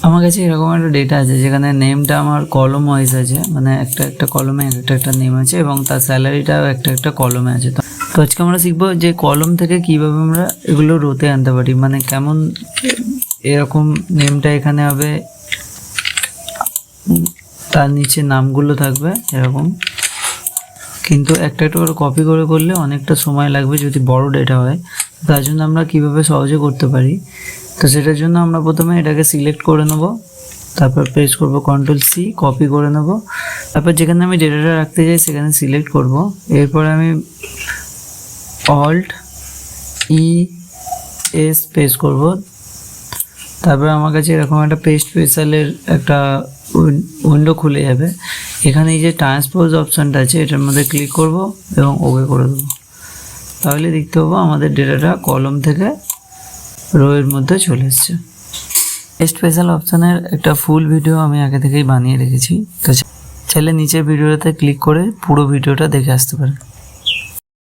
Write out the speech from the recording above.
আমার কাছে এরকম একটা ডেটা আছে যেখানে নেমটা আমার কলম ওয়াইজ আছে, মানে একটা একটা কলমে একটা নেম আছে এবং তার স্যালারিটাও একটা একটা কলমে আছে। তো আজকে আমরা শিখবো যে কলম থেকে কিভাবে আমরা এগুলো রোতে আনতে পারি, মানে কেমন এরকম নেমটা এখানে হবে, তার নিচে নামগুলো থাকবে এরকম, কিন্তু একটা একটা করে কপি করে করলে অনেকটা সময় লাগবে যদি বড় ডেটা হয়। তার জন্য আমরা কিভাবে সহজে করতে পারি, তো সেটার জন্য আমরা প্রথমে এটাকে সিলেক্ট করে নেব, তারপর প্রেস করব Ctrl+C, কপি করে নেব, তারপর যেখানে আমি ডেটাটা রাখতে চাই সেখানে সিলেক্ট করব। এরপর আমি Alt+E+S প্রেস করব। তারপর আমার কাছে এরকম একটা পেস্ট স্পেশালের একটা উইন্ডো খুলে যাবে। এখানে এই যে ট্রান্সপোজ অপশানটা আছে এটার মধ্যে ক্লিক করব এবং ওকে করে দেবো। তাহলে দেখতে পাবো আমাদের ডেটাটা কলম থেকে রো এর মধ্যে চলে এসছে। স্পেশাল অপশানের একটা ফুল ভিডিও আমি আগে থেকেই বানিয়ে রেখেছি, তো চাইলে নিচের ভিডিওটাতে ক্লিক করে পুরো ভিডিওটা দেখে আসতে পারেন।